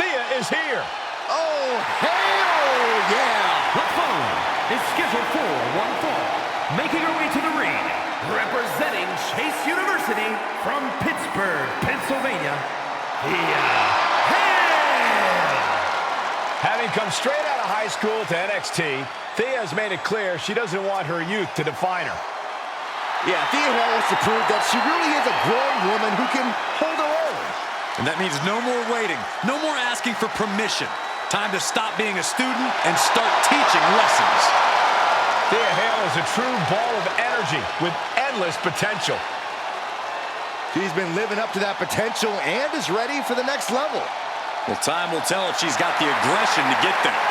Thea is here. Oh, hell yeah! The following is scheduled for one fall. Making her way to the ring, representing Chase University from Pittsburgh, Pennsylvania, Thea Hail! Having come straight out of high school to NXT, Thea has made it clear she doesn't want her youth to define her. Yeah, Thea Hail wants to prove that she really is a grown woman who can hold her own. And that means no more waiting, no more asking for permission. Time to stop being a student and start teaching lessons. Thea Hail is a true ball of energy with endless potential. She's been living up to that potential and is ready for the next level. Well, time will tell if she's got the aggression to get there.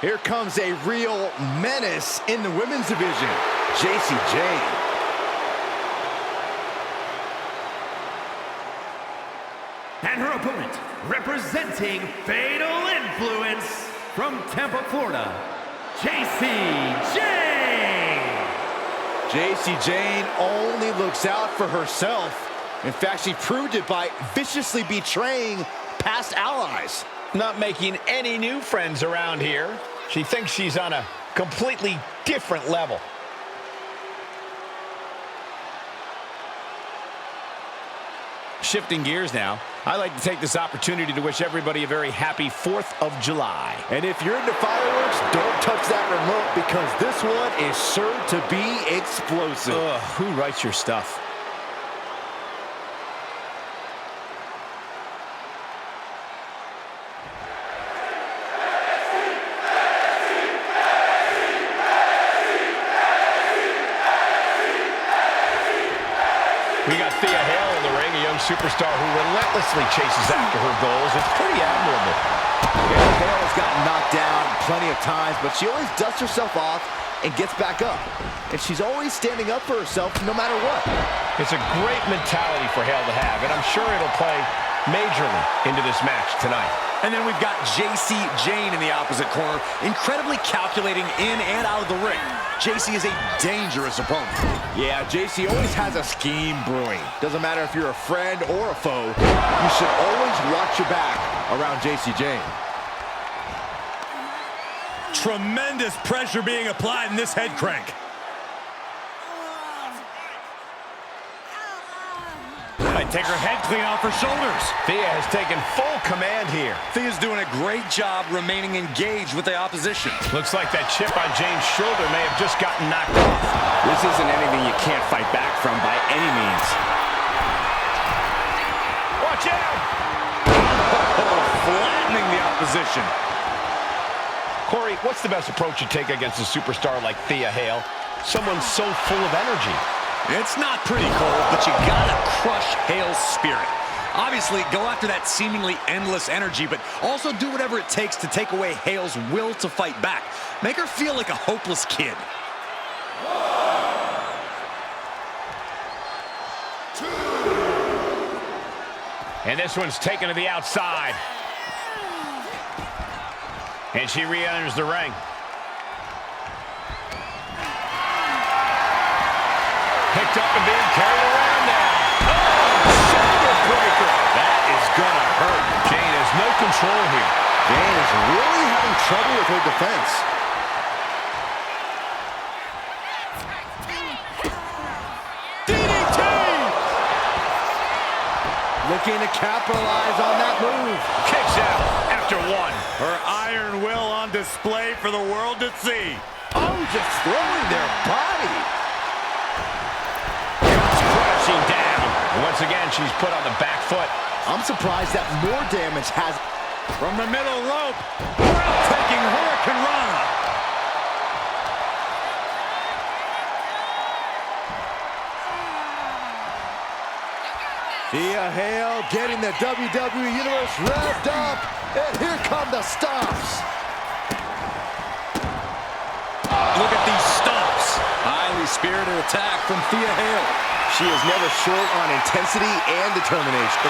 Here comes a real menace in the women's division, Jacy Jayne. And her opponent, representing Fatal Influence from Tampa, Florida, Jacy Jayne. Jacy Jayne only looks out for herself. In fact, she proved it by viciously betraying past allies. Not making any new friends around here. She thinks she's on a completely different level. Shifting gears now, I'd like to take this opportunity to wish everybody a very happy 4th of July. And if you're into fireworks, don't touch that remote because this one is sure to be explosive. Ugh, who writes your stuff? We got Thea Hail in the ring, a young superstar who relentlessly chases after her goals. It's pretty admirable. Yeah, Hail has gotten knocked down plenty of times, but she always dusts herself off and gets back up. And she's always standing up for herself no matter what. It's a great mentality for Hail to have, and I'm sure it'll play majorly into this match tonight. And then we've got Jacy Jayne in the opposite corner, incredibly calculating in and out of the ring. Jacy is a dangerous opponent. Yeah, Jacy always has a scheme brewing. Doesn't matter if you're a friend or a foe, you should always watch your back around Jacy Jayne. Tremendous pressure being applied in this head crank. Might take her head clean off her shoulders. Thea has taken full command here. Thea's doing a great job remaining engaged with the opposition. Looks like that chip on Jayne's shoulder may have just gotten knocked off. This isn't anything you can't fight back from by any means. Watch out! Oh, flattening the opposition. Corey, what's the best approach you take against a superstar like Thea Hail? Someone so full of energy. It's not pretty, Cole, but you gotta crush Hail's spirit. Obviously, go after that seemingly endless energy, but also do whatever it takes to take away Hail's will to fight back. Make her feel like a hopeless kid. 2. And this one's taken to the outside. And she re-enters the ring. Picked up and being carried around now. Oh, shoulder breaker. That is gonna hurt. Jayne has no control here. Jayne is really having trouble with her defense. DDT! Looking to capitalize on that move. Kicks out after 1. Her iron will on display for the world to see. Oh, just throwing their body. Down. And once again, she's put on the back foot. I'm surprised that more damage has... From the middle rope, breathtaking Hurricane Rana. Thea Hail getting the WWE Universe revved up. And here come the stomps. Look at these stomps. I spirited attack from Thea Hale. She is never short on intensity and determination.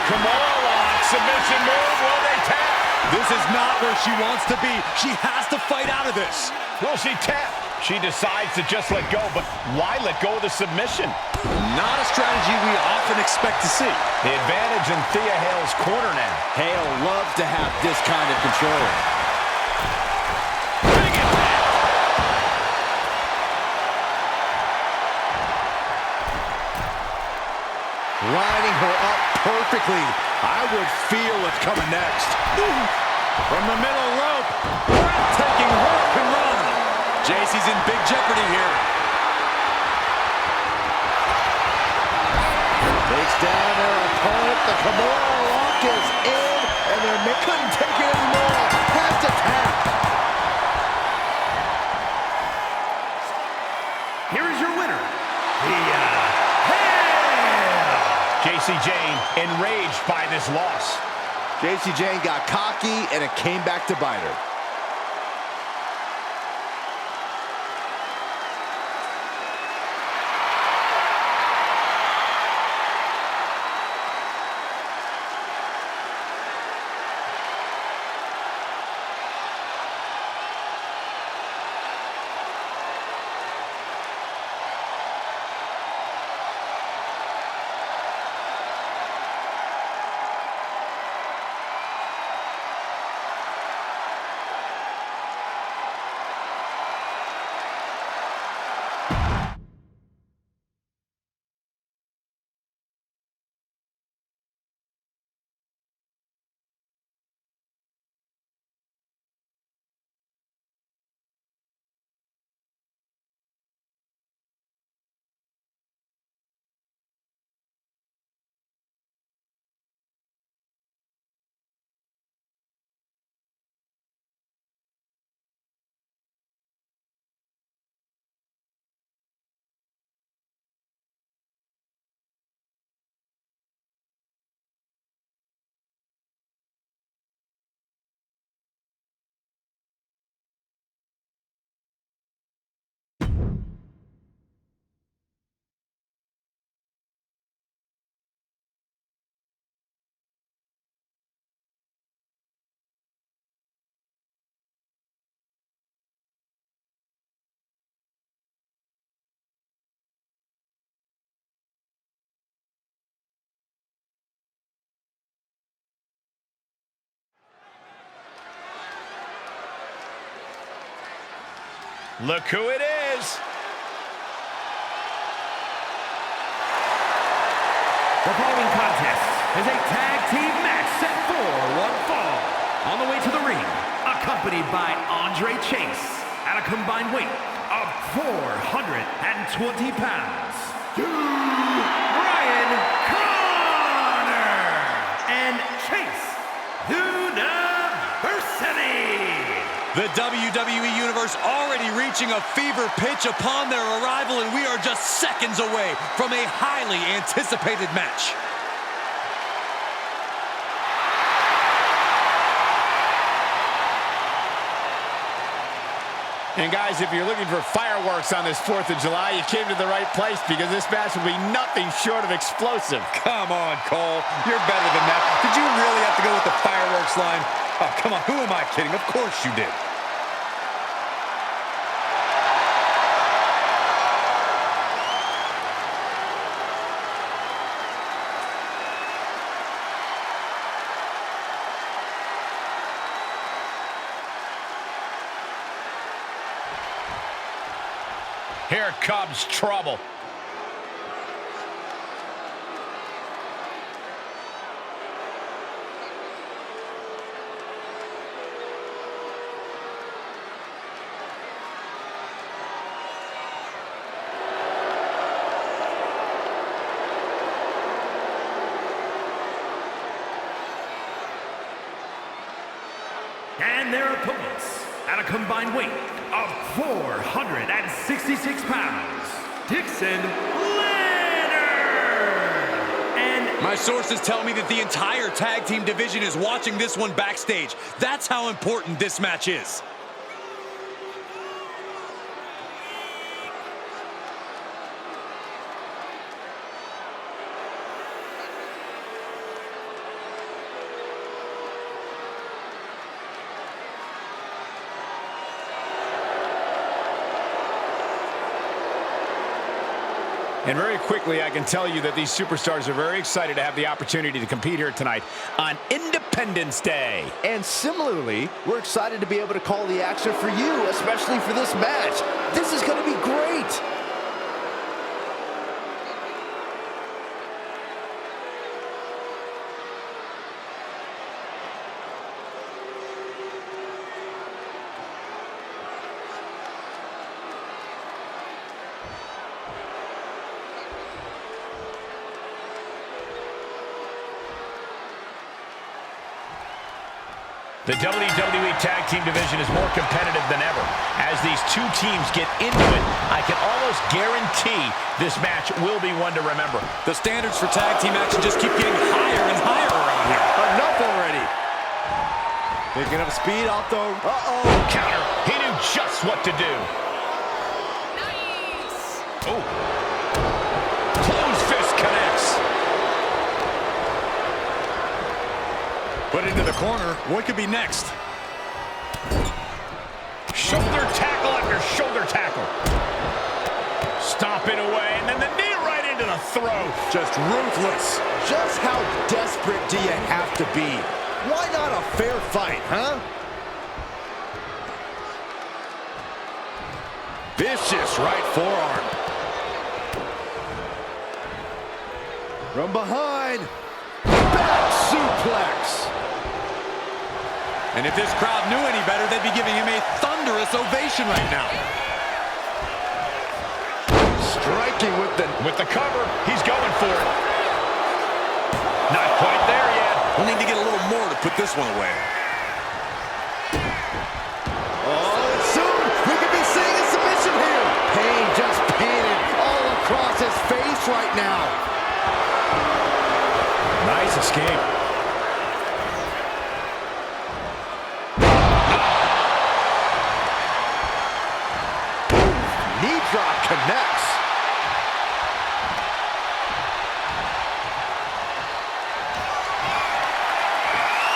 Kimura lock, submission move, will they tap? This is not where she wants to be. She has to fight out of this. Will she tap? She decides to just let go, but why let go of the submission? Not a strategy we often expect to see. The advantage in Thea Hale's corner now. Hale loves to have this kind of control. Big impact. Lining her up perfectly. I would feel what's coming next. From the middle rope, breathtaking hurricane run. JC's in big jeopardy here. Takes down their opponent. The Kimura lock is in, and they couldn't take it anymore. Has to tap. Here is your winner, Thea Hale. JC Jane enraged by this loss. JC Jane got cocky, and it came back to bite her. Look who it is. The following contest is a tag team match set for one fall. On the way to the ring, accompanied by Andre Chase at a combined weight of 420 pounds. Ryan Connor and Chase University. The WWE Universe already reaching a fever pitch upon their arrival, and we are just seconds away from a highly anticipated match. And guys, if you're looking for fireworks on this 4th of July, you came to the right place, because this match will be nothing short of explosive. Come on, Cole. You're better than that. Did you really have to go with the fireworks line? Oh, come on. Who am I kidding? Of course you did. Here comes trouble. And their opponents at a combined weight of 466 pounds, Dixon Leonard. And my sources tell me that the entire tag team division is watching this one backstage. That's how important this match is. And very quickly, I can tell you that these superstars are very excited to have the opportunity to compete here tonight on Independence Day. And similarly, we're excited to be able to call the action for you, especially for this match. This is going to be great. The WWE Tag Team division is more competitive than ever. As these two teams get into it, I can almost guarantee this match will be one to remember. The standards for tag team action just keep getting higher and higher around here. Enough already. Picking up speed off the... Counter. He knew just what to do. Nice. Oh. Closed fist connects. Put into the corner. What could be next? Shoulder tackle after shoulder tackle. Stomping away, and then the knee right into the throat. Just ruthless. Just how desperate do you have to be? Why not a fair fight, huh? Vicious right forearm. From behind. Back suplex. And if this crowd knew any better, they'd be giving him a thunderous ovation right now. Striking with the cover. He's going for it. Not quite there yet. We'll need to get a little more to put this one away. Oh, and soon we could be seeing a submission here. Pain just painted all across his face right now. Nice escape. Knee drop connects.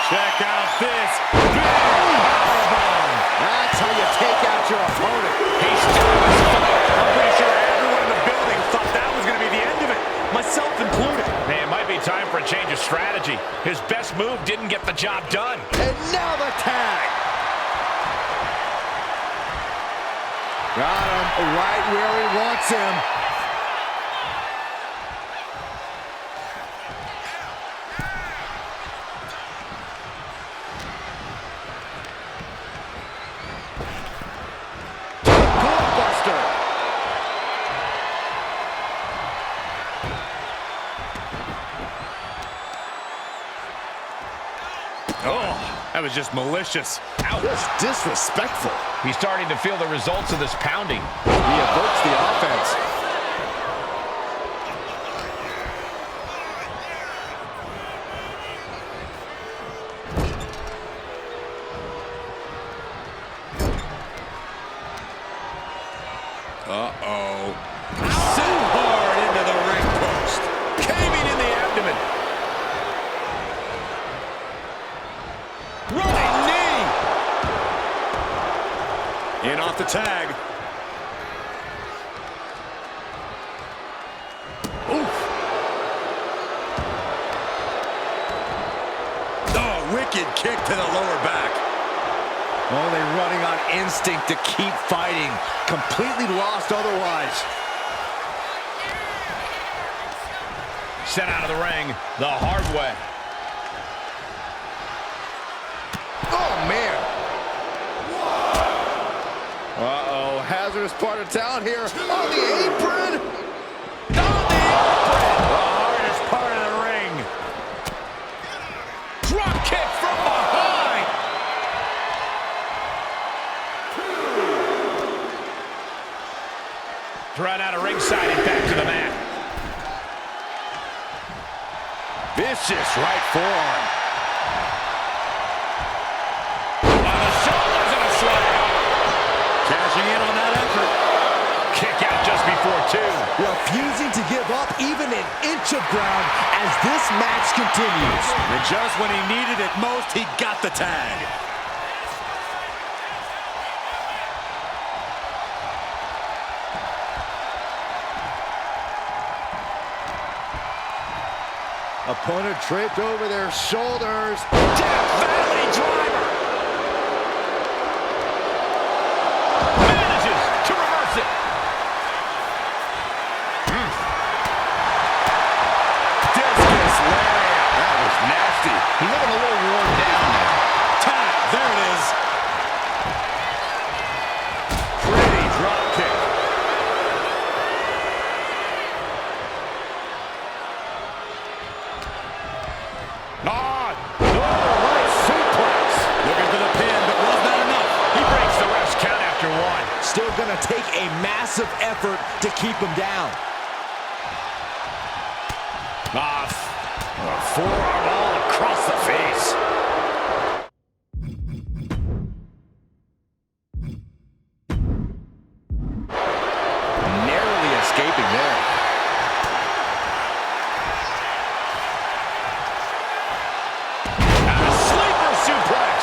Check out this big powerbomb. That's how you take out your opponent. He's still in his fight. I'm pretty sure everyone in the building thought that was going to be the end of it, myself included. Hey, it might be time for a change of strategy. His best move didn't get the job done. And now the tag. Got him right where he wants him. Buster. Oh, that was just malicious. Ouch. Just disrespectful. He's starting to feel the results of this pounding. He evokes the offense. Uh-oh. So hard into the ring post. Caving in the abdomen. Running knee. In off the tag. Oof. Oh, wicked kick to the lower back. Oh, they're running on instinct to keep fighting. Completely lost otherwise. Sent out of the ring the hard way. Oh, man. Uh-oh, hazardous part of town here. On the apron. On the apron. The hardest part of the ring. Drop kick from behind. Thrown out of ringside and back to the mat. Vicious right forearm. On the shoulders and a slam. Cashing in on that effort. Kick out just before two. Refusing to give up even an inch of ground as this match continues. And just when he needed it most, he got the tag. Opponent draped over their shoulders. Death Valley driver. Manages to reverse it. Discus lariat. That was nasty. He's looking a little worn down now. Tap, there it is. Pretty drop kick. Still gonna take a massive effort to keep him down. Forearm all across the face. Narrowly escaping there. A sleeper suplex.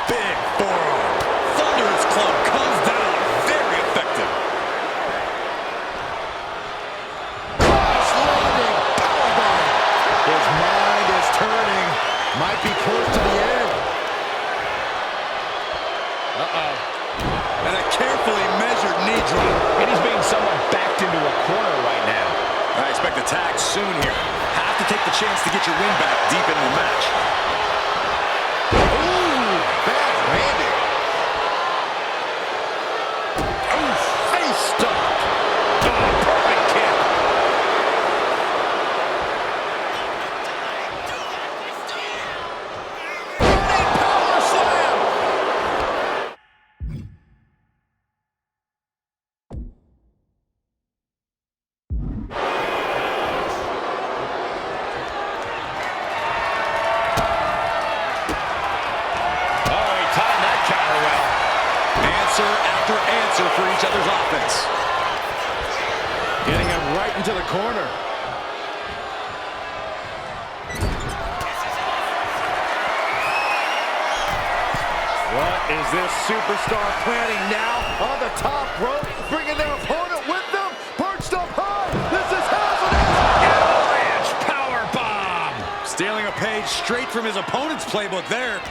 Big forearm. Thunderous club comes down. Very effective. Cross-loading powerbomb. His mind is turning. Might be close to the end. And a carefully measured knee drop. And he's being somewhat backed into a corner right now. I expect a tag soon here. Have to take the chance to get your win back deep into the match. Ooh, bad landing. Ooh, face stop. Perfect kick. Power slam. After answer for each other's offense. Getting him right into the corner. What is this superstar planning now? On the top rope, bringing their opponent with them. Perched up high. This is happening. Avalanche powerbomb. Stealing a page straight from his opponent's playbook there.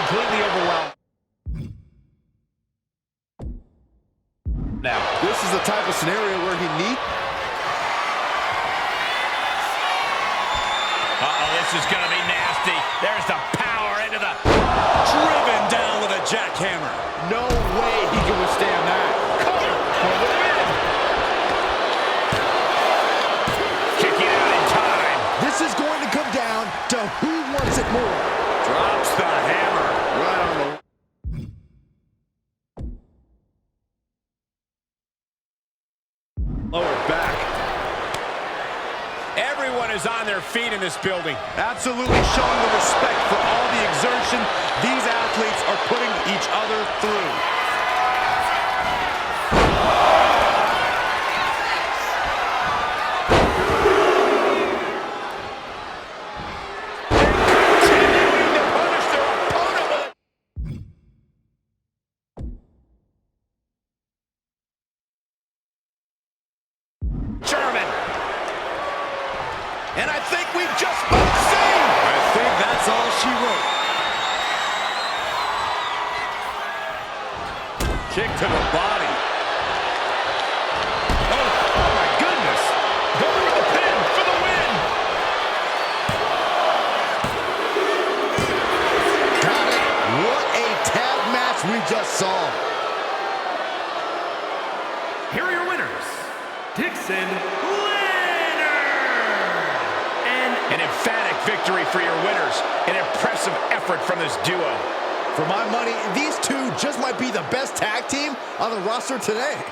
Completely overwhelmed. Now, this is the type of scenario where he needs. This is going to be nasty. There's the power into the... Driven down with a jackhammer. No way he can withstand that. Cover for the win. Kicking out in time. This is going to come down to who wants it more. Drops the hammer. Right on the... Lower back. Everyone is on their feet in this building. Absolutely showing the respect for all the exertion these athletes are putting each other through. And I think we've just both seen. I think that's all she wrote. Kick to the body. Oh my goodness. Going to the pin for the win. Got it. What a tag match we just saw. Here are your winners, Dixon. An emphatic victory for your winners. An impressive effort from this duo. For my money, these two just might be the best tag team on the roster today.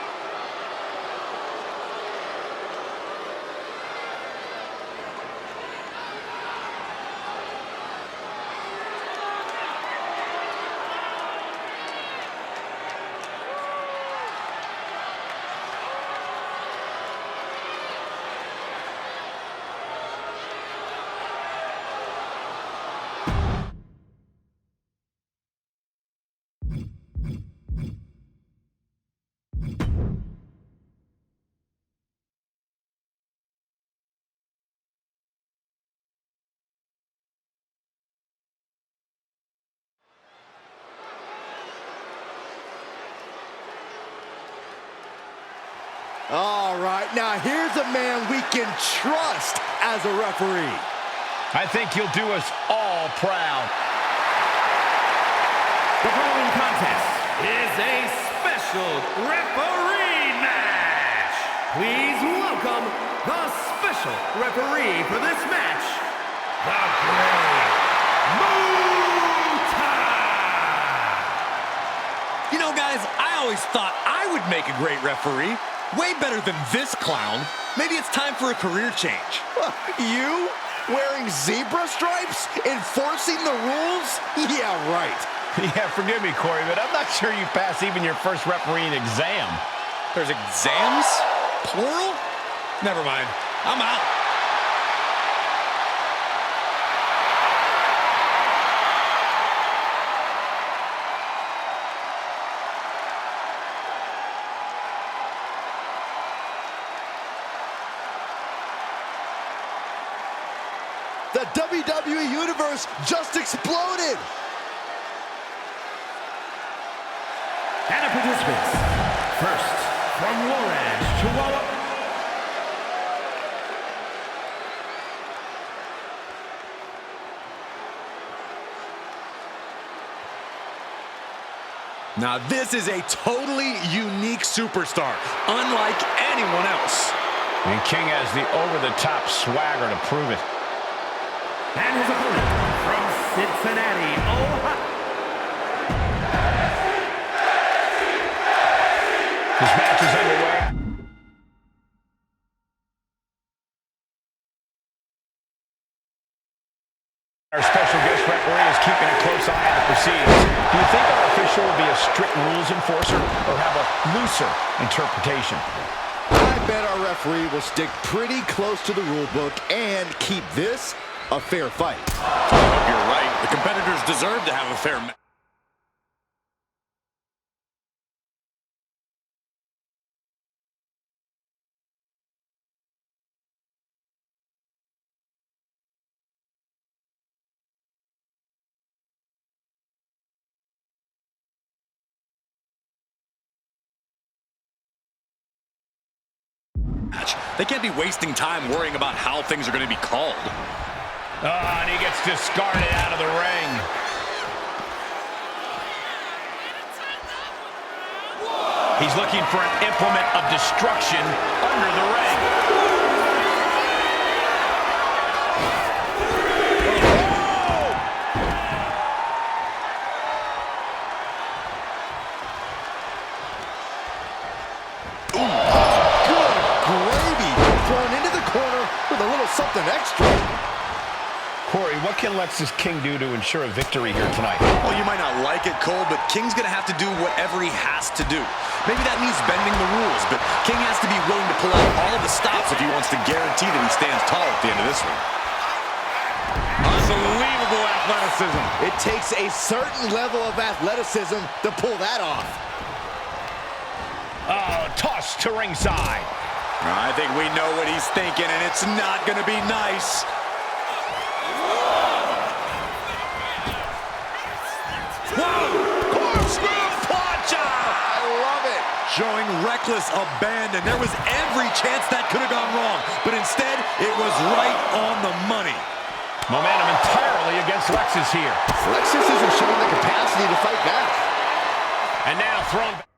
All right, now here's a man we can trust as a referee. I think he'll do us all proud. The following contest is a special referee match. Please welcome the special referee for this match, the Great Muta. You know, guys, I always thought I would make a great referee. Way better than this clown. Maybe it's time for a career change. You? Wearing zebra stripes? Enforcing the rules? Yeah, right. Yeah, forgive me, Corey, but I'm not sure you pass even your first refereeing exam. There's exams? Plural? Never mind. I'm out. The WWE Universe just exploded! And the participants, first, from Orange, Chihuahua. Now, this is a totally unique superstar, unlike anyone else. And King has the over-the-top swagger to prove it. And his opponent, from Cincinnati, Ohio. This match is underway. Our special guest referee is keeping a close eye on the proceedings. Do you think our official will be a strict rules enforcer or have a looser interpretation? I bet our referee will stick pretty close to the rule book and keep this a fair fight. I hope you're right. The competitors deserve to have a fair match. They can't be wasting time worrying about how things are going to be called. Oh, and he gets discarded out of the ring. He's looking for an implement of destruction under the ring. Something extra. Corey, what can Lexus King do to ensure a victory here tonight? Well, you might not like it, Cole, but King's going to have to do whatever he has to do. Maybe that means bending the rules, but King has to be willing to pull out all the stops if he wants to guarantee that he stands tall at the end of this one. Unbelievable athleticism. It takes a certain level of athleticism to pull that off. Oh, toss to ringside. I think we know what he's thinking, and it's not going to be nice. Whoa! Corkscrew punch! I love it. Showing reckless abandon. There was every chance that could have gone wrong, but instead, it was right on the money. Momentum entirely against Lexus here. Lexus isn't showing the capacity to fight back. And now thrown back.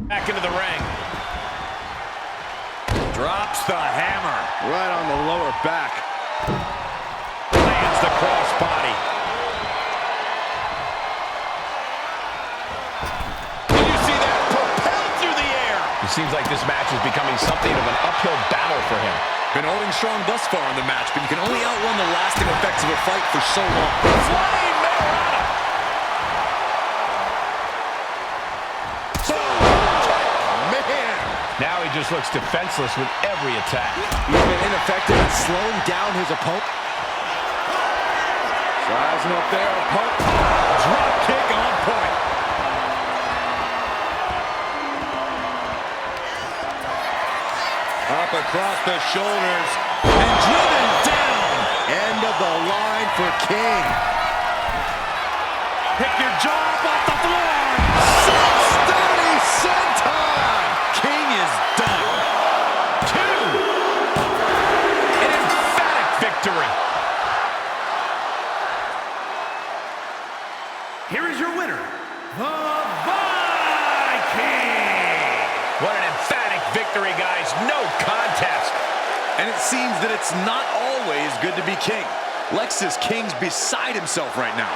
Back into the ring. Drops the hammer. Right on the lower back. Lands the crossbody. Did you see that? Propelled through the air. It seems like this match is becoming something of an uphill battle for him. Been holding strong thus far in the match, but you can only outrun the lasting effects of a fight for so long. Flying Mariana. Now he just looks defenseless with every attack. He's been ineffective at slowing down his opponent. Rising up there, pump. Drop kick on point. Up across the shoulders and driven down. End of the line for King. Pick your jaw up off the floor. 630 senton. King is done. 2. An emphatic victory. Here is your winner, the Viking. What an emphatic victory, guys. No contest. And it seems that it's not always good to be king. Lexus King's beside himself right now.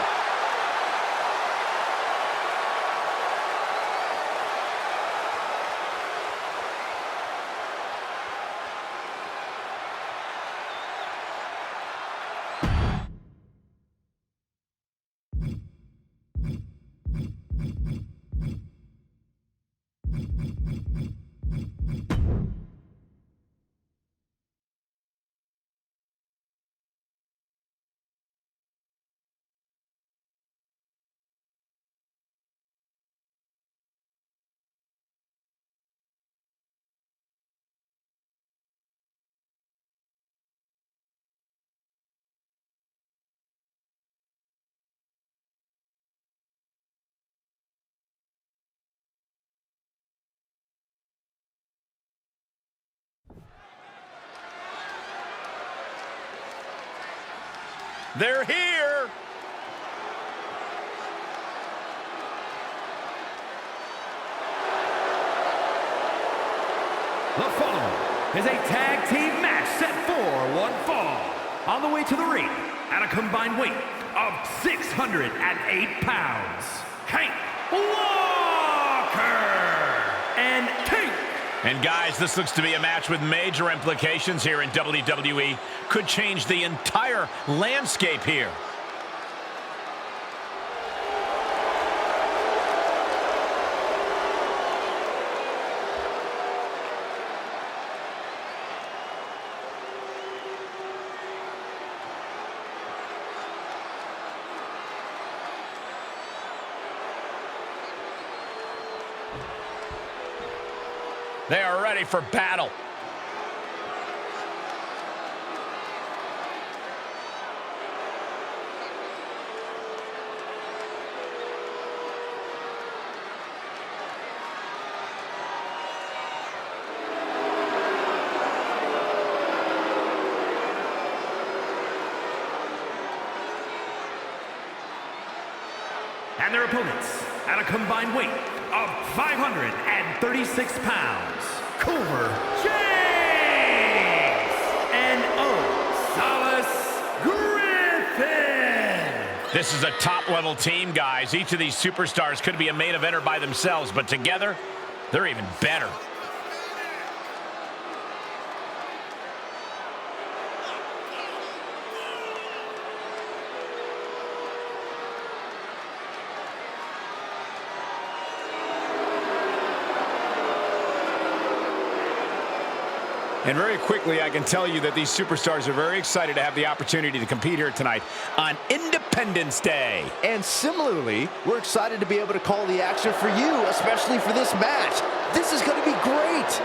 They're here. The following is a tag team match set for one fall. On the way to the ring, at a combined weight of 608 pounds, Hank Walker and King. And guys, this looks to be a match with major implications here in WWE. Could change the entire landscape here. They are ready for battle. And their opponents, at a combined weight of 536 pounds, Culver James and Osiris Griffin. This is a top-level team, guys. Each of these superstars could be a main eventer by themselves, but together, they're even better. And very quickly, I can tell you that these superstars are very excited to have the opportunity to compete here tonight on Independence Day. And similarly, we're excited to be able to call the action for you, especially for this match. This is going to be great.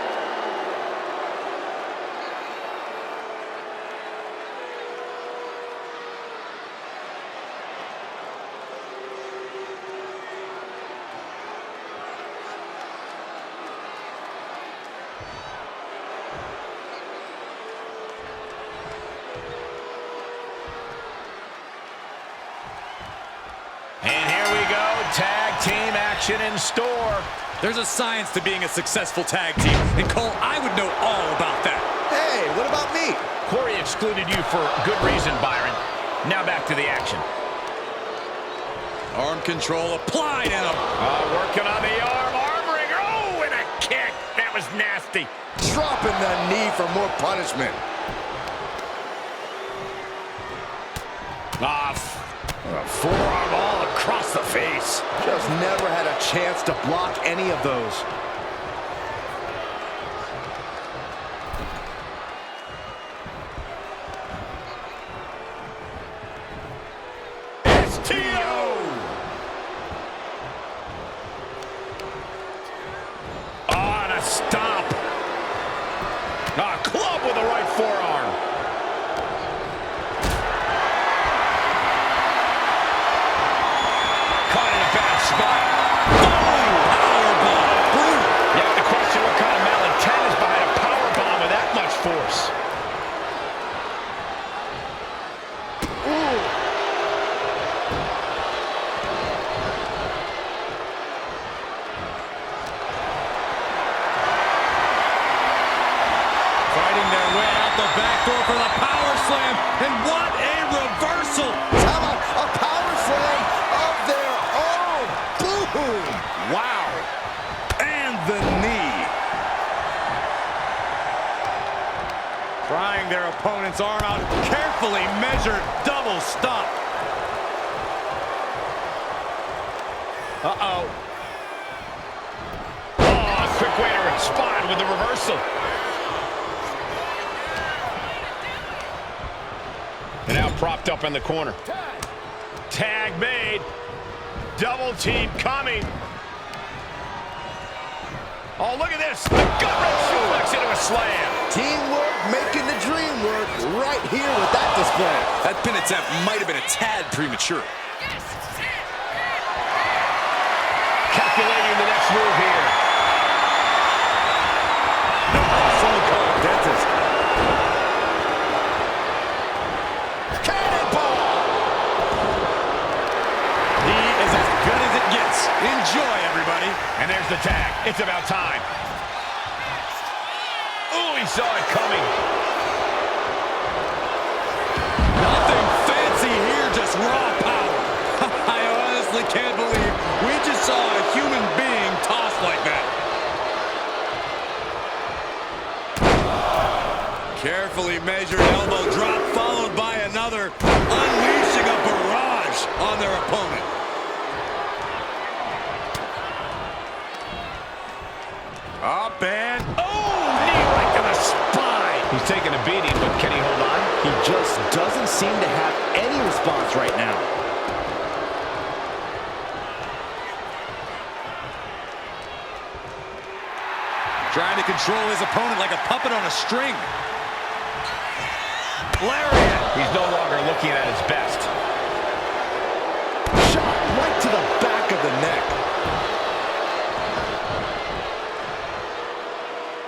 Tag team action in store. There's a science to being a successful tag team, and Cole, I would know all about that. Hey, what about me? Corey excluded you for good reason, Byron. Now back to the action. Arm control applied, and working on the arm wringer. Oh, and a kick. That was nasty. Dropping the knee for more punishment. Forearm all across the face. Just never had a chance to block any of those. STO! On a stomp. A club with the right forearm. opponent's arm out. Carefully measured double stop. Uh-oh. Oh, a quick way to respond with the reversal. And now propped up in the corner. Tag made. Double team coming. Oh, look at this. The gut-wrench suplex into a slam. Teamwork making the dream work right here with that display. That pin attempt might have been a tad premature. Calculating the next move here. Someone call a dentist. Cannonball! He is as good as it gets. Enjoy, everybody. And there's the tag. It's about time. Ooh, he saw it coming. Nothing fancy here, just raw power. I honestly can't believe we just saw a human being tossed like that. Carefully measured elbow drop followed by another, unleashing a barrage on their opponent. Up and Knee right to the spine. He's taking a beating, but can he hold on? He just doesn't seem to have any response right now. trying to control his opponent like a puppet on a string. Lariat. He's no longer looking at his best. Shot right to the back of the neck.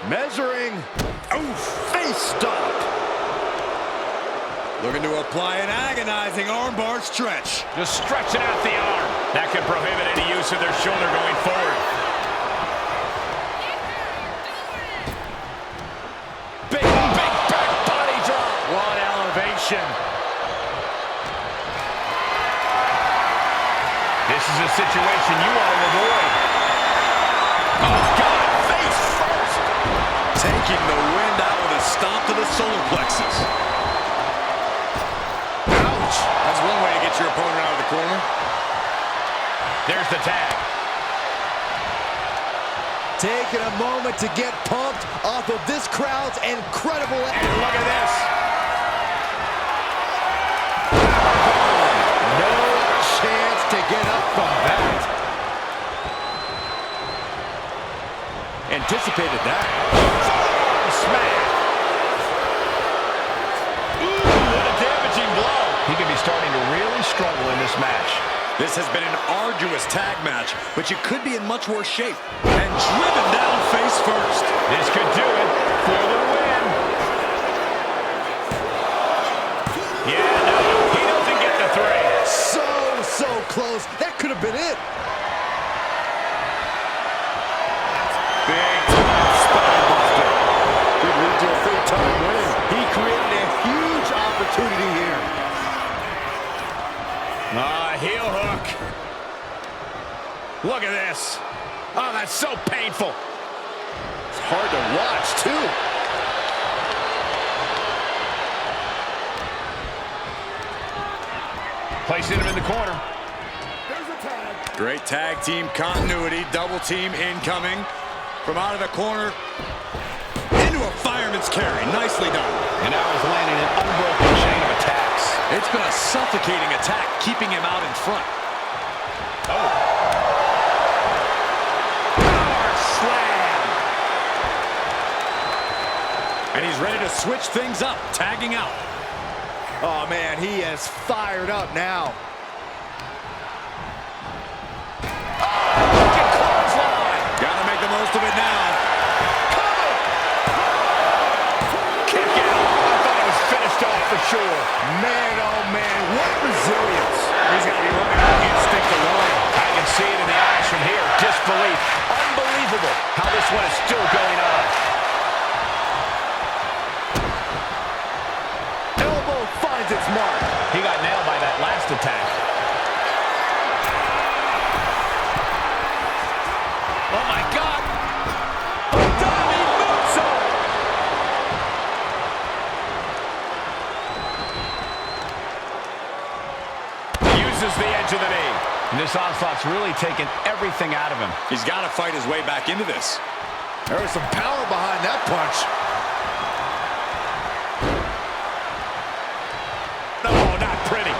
Measuring. Oh, face stop. Looking to apply an agonizing armbar stretch. Just stretching out the arm. That can prohibit any use of their shoulder going forward. Big back body drop. What elevation. This is a situation you want to avoid. Oh, God, face first. Taking the wind out with a stomp to the solar plexus. Ouch. That's one way to get your opponent out of the corner. There's the tag. Taking a moment to get pumped off of this crowd's incredible... And look at this. No chance to get up from that. Anticipated that. Smash. Ooh, what a damaging blow. He could be starting to really struggle in this match. This has been an arduous tag match, but you could be in much worse shape. And driven down face first. This could do it for the win. Yeah, no, he doesn't get the three. So close. That could have been it. Big time spine buster. Could lead to a big-time win. He created a huge opportunity here. Heel hook. Look at this. Oh, that's so painful. It's hard to watch, too. Placing him in the corner. There's a tag. Great tag team continuity. Double team incoming. From out of the corner. Into a fireman's carry. Nicely done. And now he's landing an unbroken chain of attacks. It's been a suffocating attack, keeping him out in front. Oh. Power slam. And he's ready to switch things up, tagging out. Oh, man, he is fired up now. Looking clothesline. Gotta make the most of it now. Kick out. I thought it was finished off for sure. Man, oh, man, what resilience. He's got to be looking at the instinct alone. I can see it in the eyes from here. Disbelief. Unbelievable how this one is still going on. Elbow finds its mark. He got nailed by that last attack. this onslaught's really taken everything out of him. He's got to fight his way back into this. There was some power behind that punch. No, not pretty.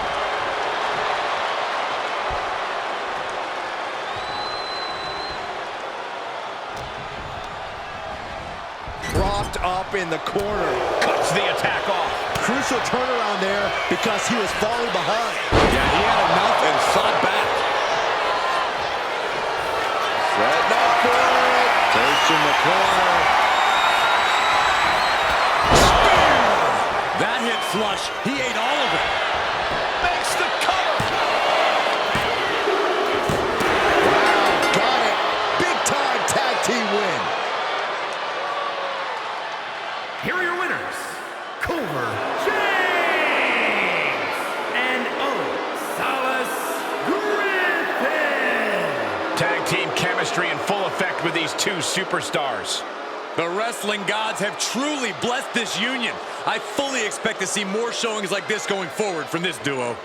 Propped up in the corner. Cuts the attack off. Crucial turnaround there because he was falling behind. Yeah, he had enough and fought back. Setting up for it. Searching the corner. That hit flush. He ate all of it. Makes the cover. Wow, got it. Big time tag team win. Here are your winners, Culver James and Osiris Griffin. Tag team chemistry in full effect with these two superstars. The wrestling gods have truly blessed this union. I fully expect to see more showings like this going forward from this duo.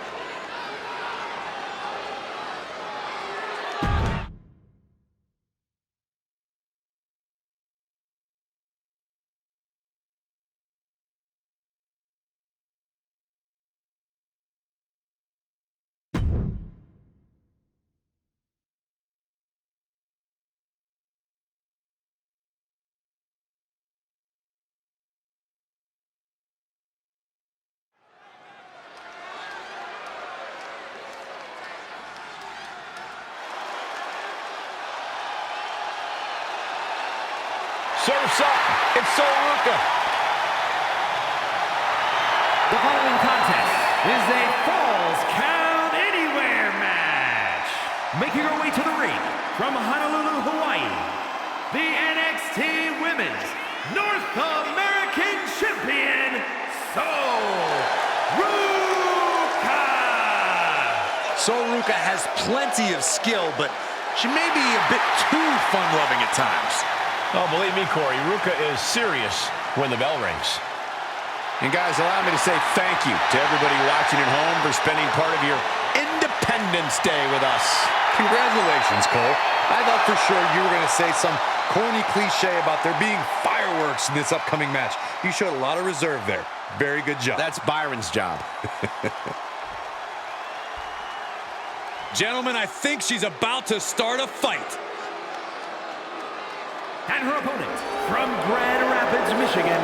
Surf's up. It's Soruka. The following contest is a Falls Count Anywhere match. Making her way to the ring from Honolulu, Hawaii, the NXT Women's North American Champion, Soruka. Soruka has plenty of skill, but she may be a bit too fun-loving at times. Oh, believe me, Corey, Ruka is serious when the bell rings. And guys, allow me to say thank you to everybody watching at home for spending part of your Independence Day with us. Congratulations, Cole. I thought for sure you were going to say some corny cliche about there being fireworks in this upcoming match. You showed a lot of reserve there. Very good job. That's Byron's job. Gentlemen, I think she's about to start a fight. And her opponent from Grand Rapids, Michigan,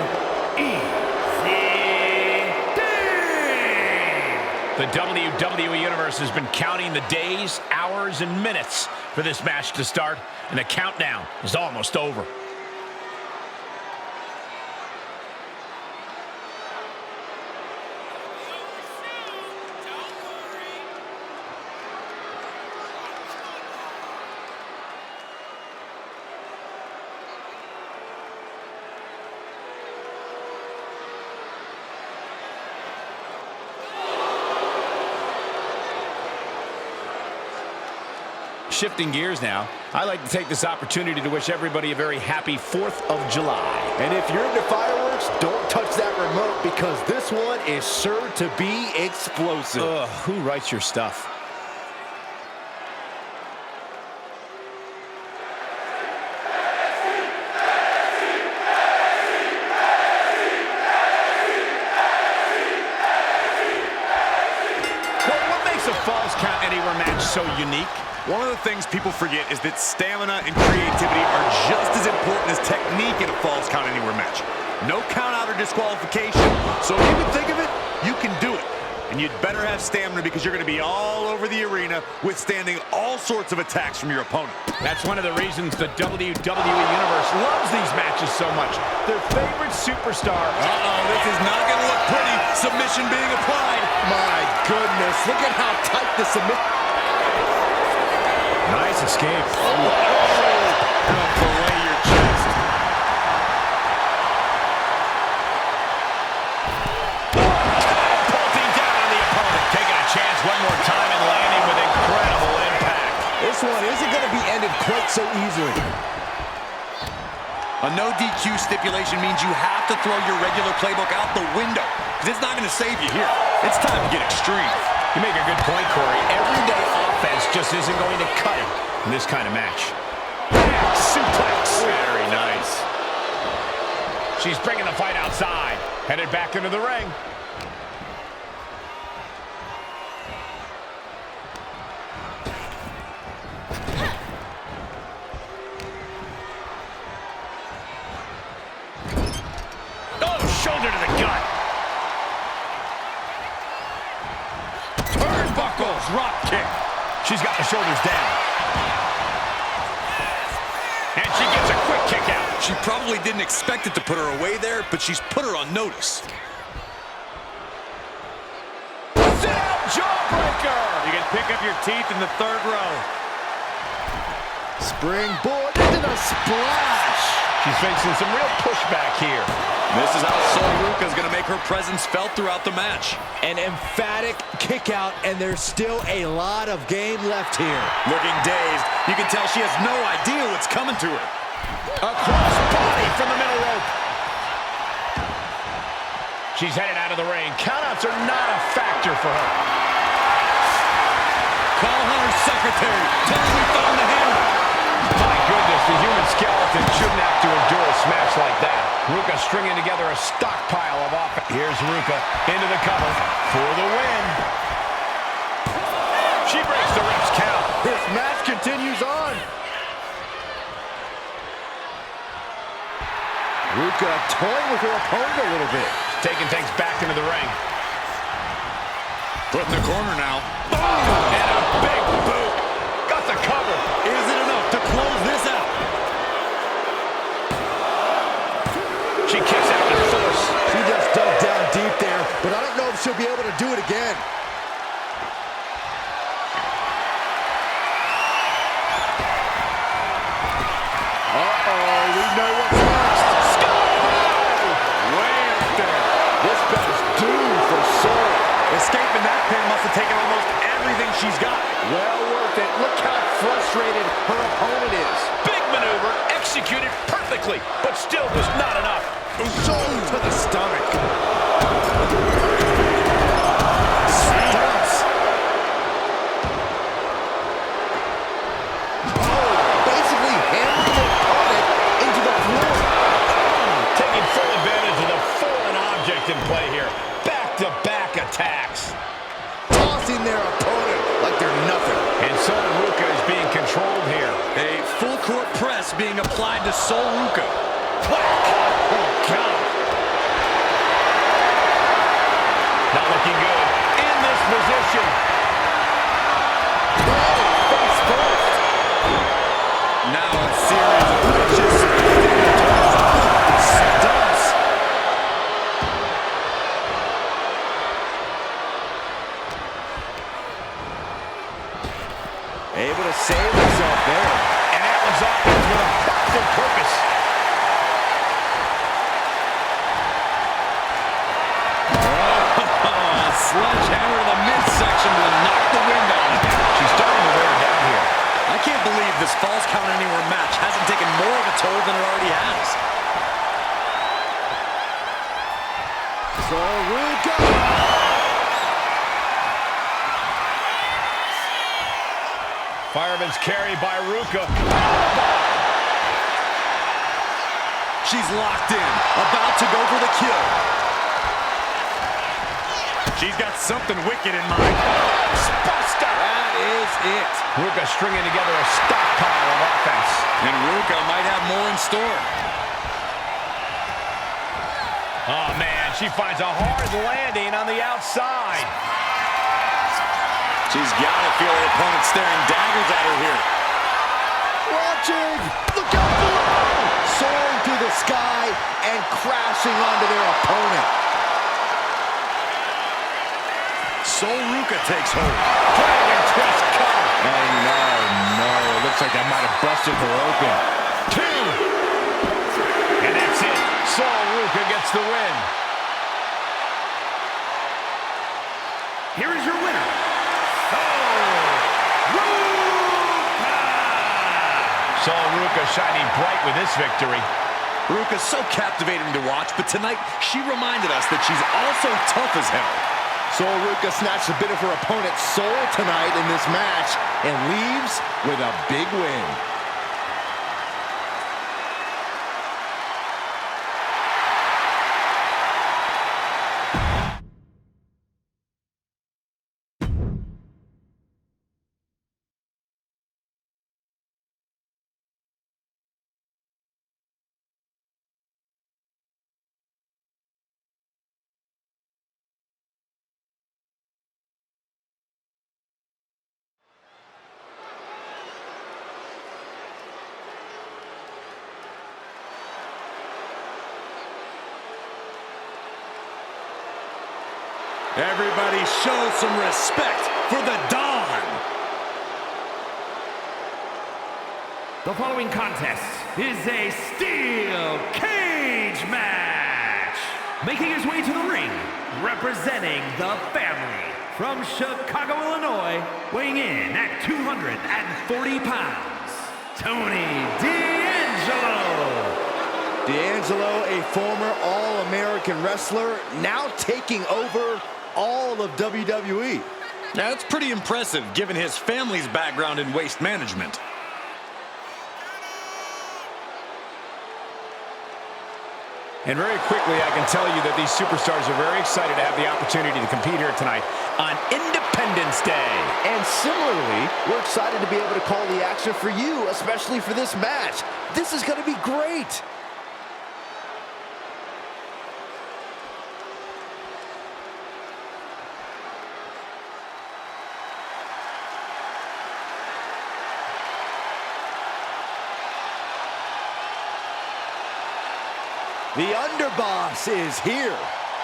The WWE Universe has been counting the days, hours, and minutes for this match to start, and the countdown is almost over. Shifting gears now, I'd like to take this opportunity to wish everybody a very happy 4th of July. And if you're into fireworks, don't touch that remote because this one is sure to be explosive. Ugh, who writes your stuff? Well, what makes a Falls Count Anywhere match so unique? One of the things people forget is that stamina and creativity are just as important as technique in a Falls Count Anywhere match. No count out or disqualification, so if you can think of it, you can do it. And you'd better have stamina because you're going to be all over the arena withstanding all sorts of attacks from your opponent. That's one of the reasons the WWE Universe loves these matches so much. Their favorite superstar. Uh-oh, this is not going to look pretty. Submission being applied. My goodness, look at how tight the submission. Nice escape. That'll fillet your chest. Bolting down on the opponent. Taking a chance one more time and landing with incredible impact. This one isn't going to be ended quite so easily. A no DQ stipulation means you have to throw your regular playbook out the window because it's not going to save you here. It's time to get extreme. You make a good point, Corey. Everyday offense just isn't going to cut it in this kind of match. Suplex. Very nice. She's bringing the fight outside. Headed back into the ring. Oh, shoulder to the gut. Turnbuckle drop kick. She's got the shoulders down. And she gets a quick kick out. She probably didn't expect it to put her away there, but she's put her on notice. Sit-out jawbreaker. You can pick up your teeth in the third row. Springboard into the splash. She's facing some real pushback here. This is how Sol Ruca is going to make her presence felt throughout the match. An emphatic kick out, and there's still a lot of game left here. Looking dazed, you can tell she has no idea what's coming to her. A cross body from the middle rope. She's headed out of the ring. Countouts are not a factor for her. Call Hunter's secretary. Tell him we found the hammer. My goodness, the human skeleton shouldn't have to endure a smash like that. Ruca stringing together a stockpile of offense. Here's Ruca into the cover for the win. She breaks the ref's count. This match continues on. Ruca toying with her opponent a little bit. Taking things back into the ring. Put in the corner now. Boom! And a big boot. Got the cover. Is it enough to close this out? She kicks out with force. She just dug down deep there, but I don't know if she'll be able to do it again. Uh-oh, we know what's next. Sky high. Way up there. This bet is doomed for Sol. Escaping that pin must have taken almost everything she's got. Well worth it. Look how frustrated her opponent is. Big maneuver executed perfectly, but still just not enough. Sol to the stomach. Stumps. Oh, basically hammering the opponent into the floor. Taking full advantage of the foreign object in play here. Back-to-back attacks. Tossing their opponent like they're nothing. And Sol Ruca is being controlled here. A full court press being applied to Sol Ruca. Oh, God. Not looking good. In this position. Face first. Now a series of punches. Stumps. Able to save himself there. And that was offense with a powerful purpose. Sledgehammer to the midsection will knock the wind out of him. She's starting to wear down here. I can't believe this Falls Count Anywhere match hasn't taken more of a toll than it already has. Sol Ruca. Fireman's carry by Ruca. She's locked in, about to go for the kill. She's got something wicked in mind. Buster. That is it. Ruca stringing together a stockpile of offense. And Ruca might have more in store. Oh, man, she finds a hard landing on the outside. She's got to feel her opponent staring daggers at her here. Watching. Look out below. Soaring through the sky and crashing onto their opponent. Sol Ruca takes hold. Dragon twist cover. Oh, no. It looks like that might have busted her open. 2. And that's it. Sol Ruca gets the win. Here is your winner, Sol Ruca! Sol Ruca shining bright with this victory. Ruca's so captivating to watch, but tonight she reminded us that she's also tough as hell. Sol Ruca snatched a bit of her opponent's soul tonight in this match and leaves with a big win. Everybody show some respect for the Don. The following contest is a steel cage match. Making his way to the ring, representing the family from Chicago, Illinois, weighing in at 240 pounds, Tony D'Angelo. D'Angelo, a former All-American wrestler, now taking over all of WWE. Now, that's pretty impressive, given his family's background in waste management. And very quickly, I can tell you that these superstars are very excited to have the opportunity to compete here tonight on Independence Day. And similarly, we're excited to be able to call the action for you, especially for this match. This is going to be great. The underboss is here.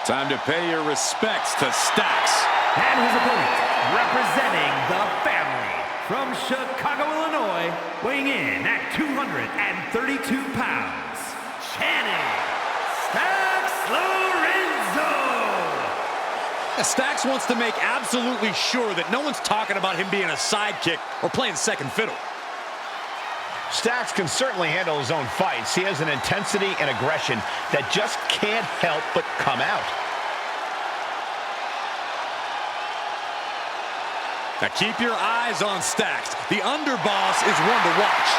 Time to pay your respects to Stax. And his opponent, representing the family from Chicago, Illinois, weighing in at 232 pounds, Channing Stax Lorenzo. Stax wants to make absolutely sure that no one's talking about him being a sidekick or playing second fiddle. Stax can certainly handle his own fights. He has an intensity and aggression that just can't help but come out. Now keep your eyes on Stax. The underboss is one to watch.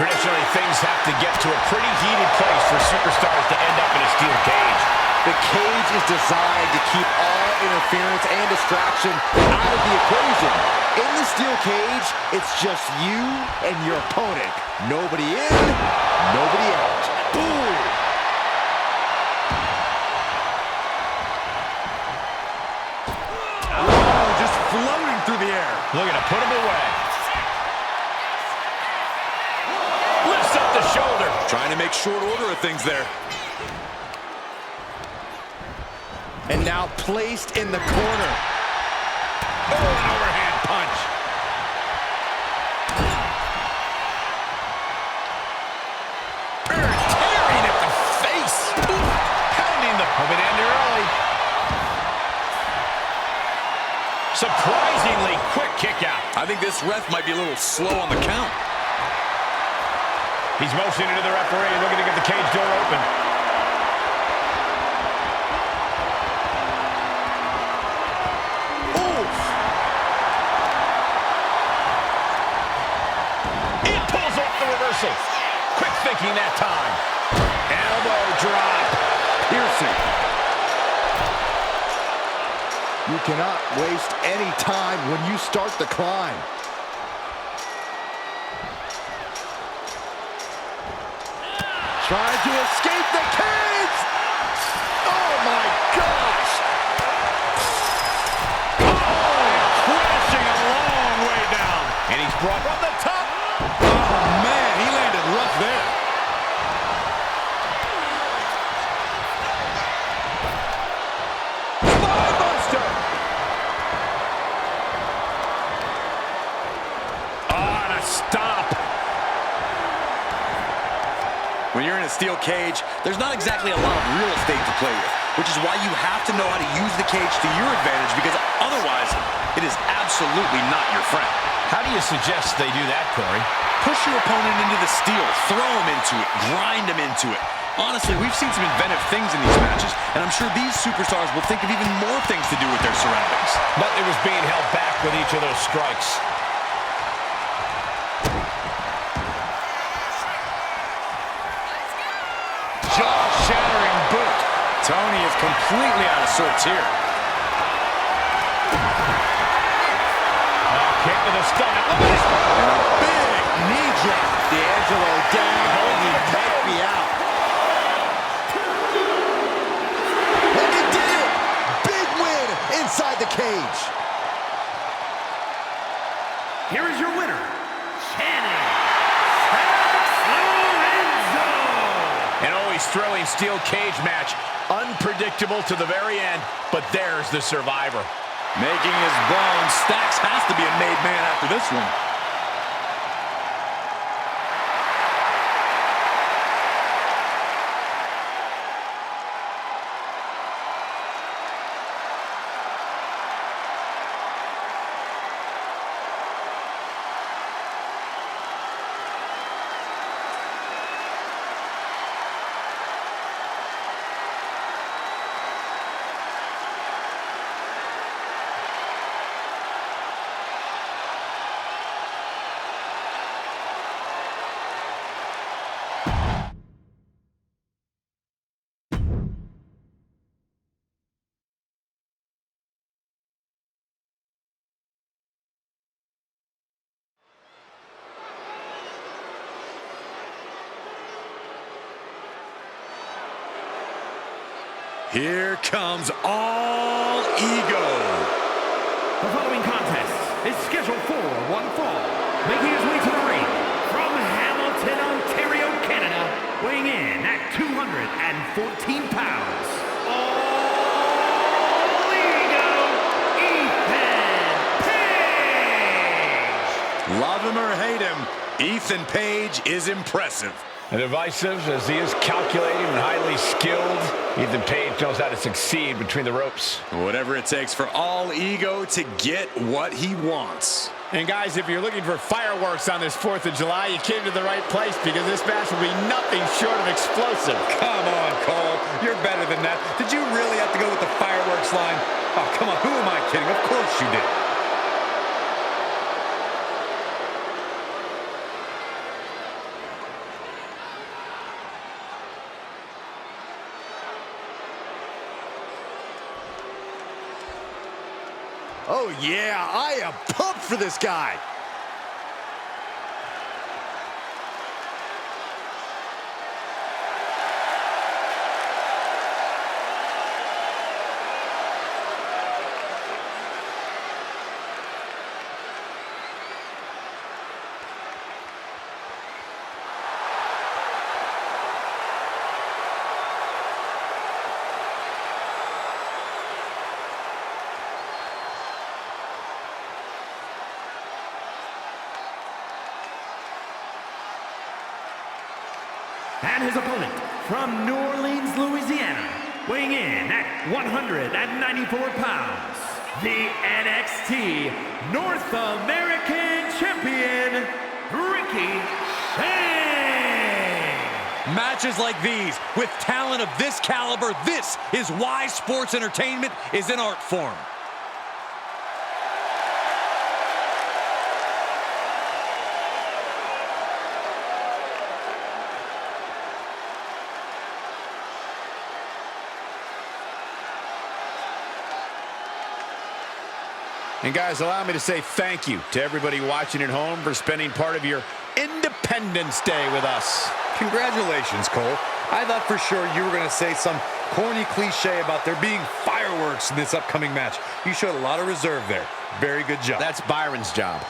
Traditionally, things have to get to a pretty heated place for superstars to end up in a steel cage. The cage is designed to keep all interference and distraction out of the equation. In the steel cage, it's just you and your opponent. Nobody in, nobody out. Boom! Oh, just floating through the air. Looking to put him away. Lifts up the shoulder. Trying to make short order of things there. And now placed in the corner. Oh, an overhand punch. Tearing at the face. Pounding the... Hope it ended early. Surprisingly quick kick out. I think this ref might be a little slow on the count. He's motioning to the referee, looking to get the cage door open. Oof! It pulls off the reversal. Quick thinking that time. Elbow drop. Piercing. You cannot waste any time when you start the climb. Trying to escape the cage! Oh my gosh! Oh, crashing a long way down. And he's brought from the top. Oh, man, he landed rough there. Spinebuster. Oh, and a stomp. When you're in a steel cage, there's not exactly a lot of real estate to play with, which is why you have to know how to use the cage to your advantage, because otherwise, it is absolutely not your friend. How do you suggest they do that, Corey? Push your opponent into the steel, throw him into it, grind him into it. Honestly, we've seen some inventive things in these matches, and I'm sure these superstars will think of even more things to do with their surroundings. Nothing was being held back with each of those strikes. Jaw-shattering boot. Tony is completely out of sorts here. Kick to the stomach. Look at this. And a big knee drop. D'Angelo down. He might be out. And he did it. Big win inside the cage. Here is your winner, Channing Lorenzo. An always thrilling steel cage match. Unpredictable to the very end, but there's the survivor. Making his bones. Stacks has to be a made man after this one. Here comes All Ego. The following contest is scheduled for one fall. Making his way to the ring from Hamilton, Ontario, Canada, weighing in at 214 pounds. All Ego, Ethan Page. Love him or hate him, Ethan Page is impressive. Divisive as he is calculating and highly skilled, Ethan Page knows how to succeed between the ropes. Whatever it takes for All Ego to get what he wants. And guys, if you're looking for fireworks on this 4th of July, you came to the right place, because this match will be nothing short of explosive. Come on, Cole. You're better than that. Did you really have to go with the fireworks line? Oh, come on. Who am I kidding? Of course you did. Oh, yeah, I am pumped for this guy. And his opponent from New Orleans, Louisiana, weighing in at 194 pounds, the NXT North American Champion, Ricky Shane. Matches like these, with talent of this caliber, this is why sports entertainment is an art form. And guys, allow me to say thank you to everybody watching at home for spending part of your Independence Day with us. Congratulations, Cole. I thought for sure you were going to say some corny cliche about there being fireworks in this upcoming match. You showed a lot of reserve there. Very good job. That's Byron's job.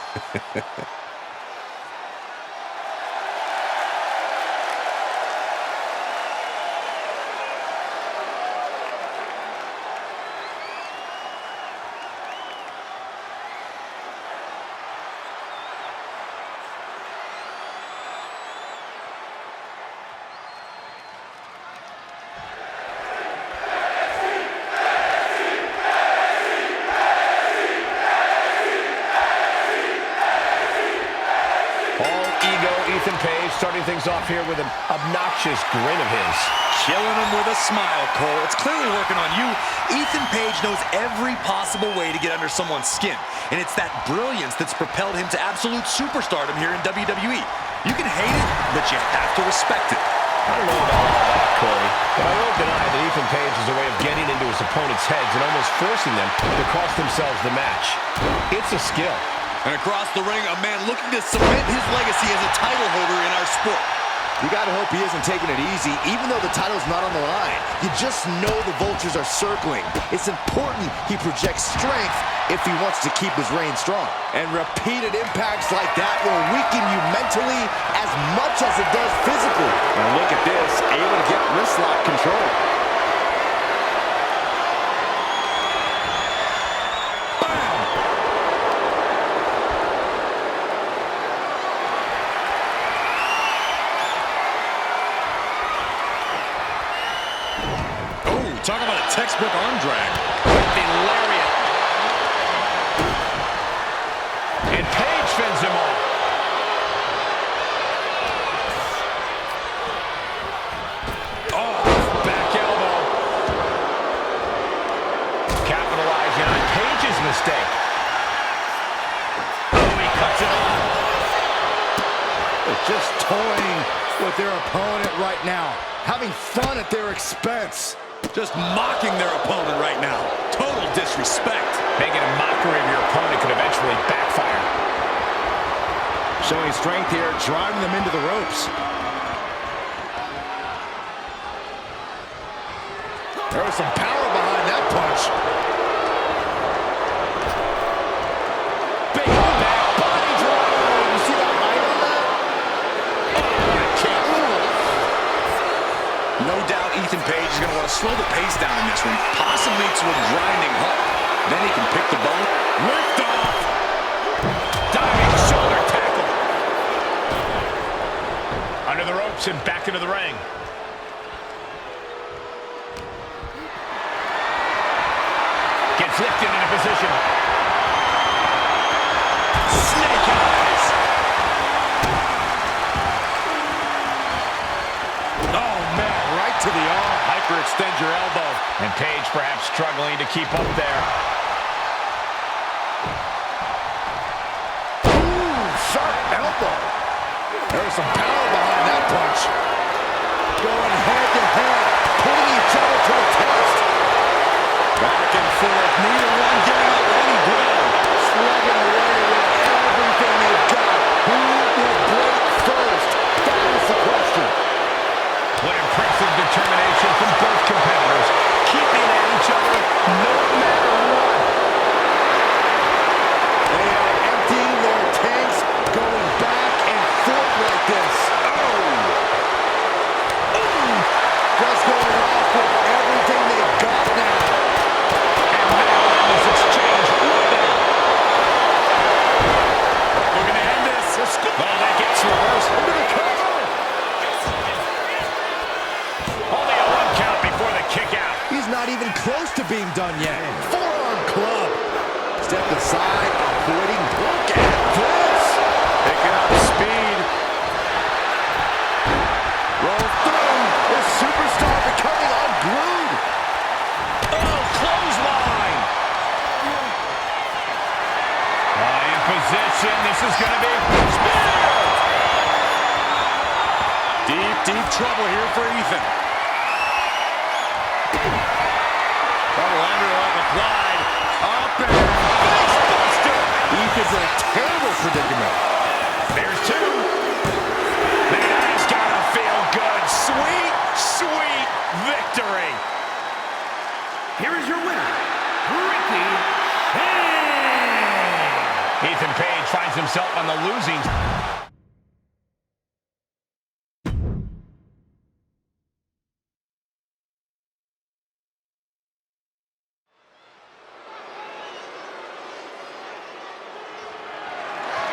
starting things off here with an obnoxious grin of his. Killing him with a smile, Cole. It's clearly working on you. Ethan Page knows every possible way to get under someone's skin. And it's that brilliance that's propelled him to absolute superstardom here in WWE. You can hate it, but you have to respect it. I don't know about all that, Corey, but I won't deny that Ethan Page is a way of getting into his opponent's heads and almost forcing them to cost themselves the match. It's a skill. And across the ring, a man looking to cement his legacy as a title holder in our sport. You gotta hope he isn't taking it easy, even though the title's not on the line. You just know the vultures are circling. It's important he projects strength if he wants to keep his reign strong. And repeated impacts like that will weaken you mentally as much as it does physically. And look at this, able to get wrist lock control. Talk about a textbook arm drag. With the lariat. And Page fends him off. Oh, back elbow. Capitalizing on Page's mistake. Oh, he cuts it off. They're just toying with their opponent right now, having fun at their expense. Just mocking their opponent right now. Total disrespect. Making a mockery of your opponent could eventually backfire. Showing strength here, driving them into the ropes. There was some power behind that punch. Big back body driver. You see that height on that? No doubt Ethan Page is going to want to slow the pace down in this one, possibly to a grinding halt. Then he can pick the bone. Lift off. Diving shoulder tackle. Under the ropes and back into the ring. Gets lifted into position. Snake eyes. Oh, man, right to the arm. Hyperextend your elbow. And Page perhaps struggling to keep up there. Ooh, sharp elbow. There's some power behind that punch. Going head to head, putting each other to the test. Back and forth, neither one giving up any ground. Slugging away with everything they've got. Who will break first? That is the question. What impressive determination from both competitors, keeping at each other no matter what. They are emptying their tanks, going back and forth like this. Just going off with everything they've got now. And now in this exchange, what now? They're going to end this. Well, that gets reversed. Into the cover. Only a 1 count before the kick out. He's not even close to being done yet. Forearm club. Step aside, avoiding. Look at this. Picking up speed. Roll through. This superstar becoming unglued. Oh, clothesline. In position. This is going to be spear. Deep, deep trouble here for Ethan. Double underhook applied. Up and face buster. Ethan's in a terrible predicament. There's 2. Man, that's gotta feel good. Sweet, sweet victory. Here is your winner, Ricky Page. Ethan Page finds himself on the losing.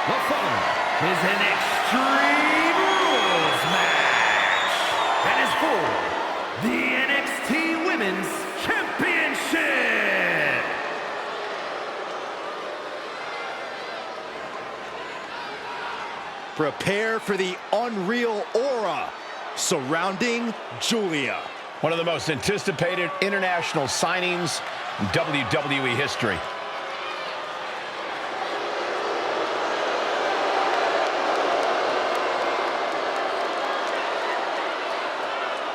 The following is an Extreme Rules match that is for the NXT Women's Championship. Prepare for the unreal aura surrounding Julia. One of the most anticipated international signings in WWE history.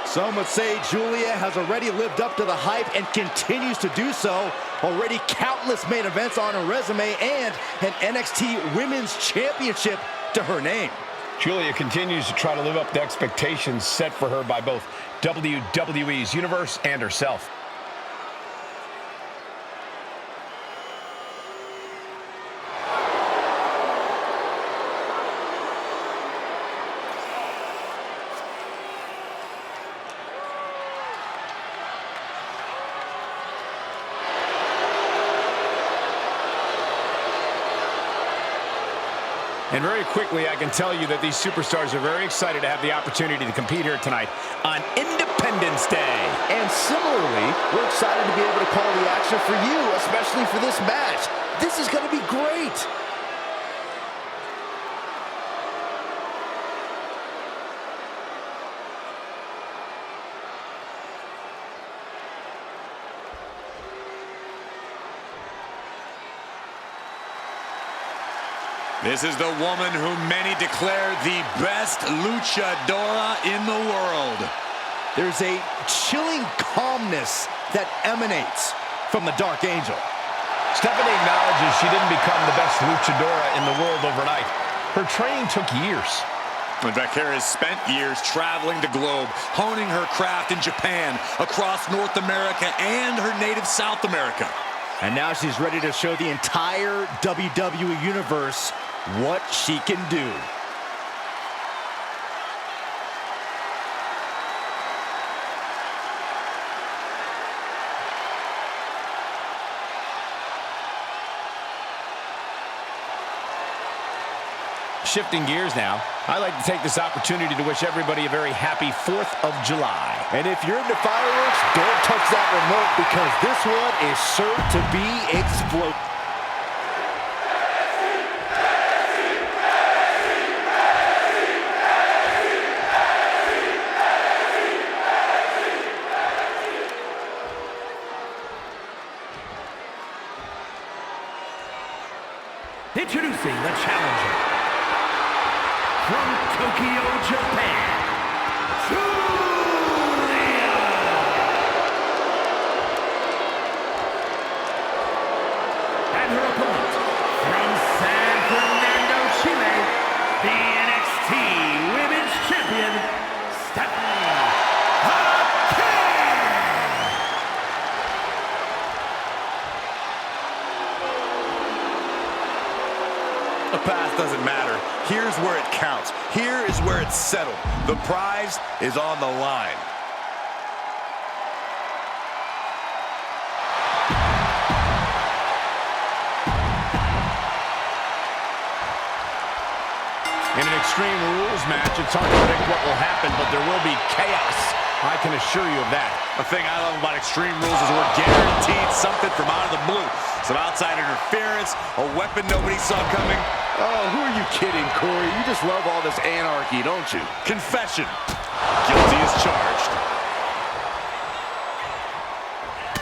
Some would say Julia has already lived up to the hype and continues to do so. Already countless main events on her resume and an NXT Women's Championship to her name. Julia continues to try to live up to expectations set for her by both WWE's universe and herself. And very quickly, I can tell you that these superstars are very excited to have the opportunity to compete here tonight on Independence Day. And similarly, we're excited to be able to call the action for you, especially for this match. This is going to be great. This is the woman who many declare the best luchadora in the world. There's a chilling calmness that emanates from the Dark Angel. Stephanie acknowledges she didn't become the best luchadora in the world overnight. Her training took years. And Valkyria has spent years traveling the globe, honing her craft in Japan, across North America, and her native South America. And now she's ready to show the entire WWE Universe what she can do. Shifting gears now, I'd like to take this opportunity to wish everybody a very happy 4th of July. And if you're into fireworks, don't touch that remote because this one is sure to be explosive. Introducing the challenger from Tokyo, Japan, Julia. And her opponent from San Fernando, Chile, the NXT Women's Champion, Stephanie. The past doesn't matter. Here's where it counts. Here is where it's settled. The prize is on the line. In an Extreme Rules match, it's hard to predict what will happen, but there will be chaos. I can assure you of that. The thing I love about Extreme Rules is we're guaranteed something from out of the blue. Some outside interference, a weapon nobody saw coming. Oh, who are you kidding, Corey? You just love all this anarchy, don't you? Confession. Guilty as charged.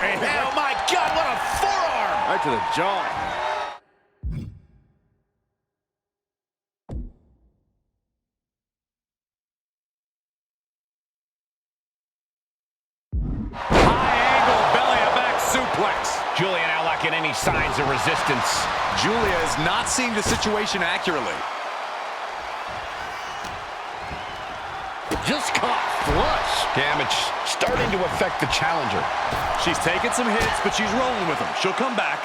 Oh my God, what a forearm! Right to the jaw. High-angle belly-to-back suplex. Julia now lacking any signs of resistance. Julia is not seeing the situation accurately. Just caught flush. Damage starting to affect the challenger. She's taking some hits, but she's rolling with them. She'll come back.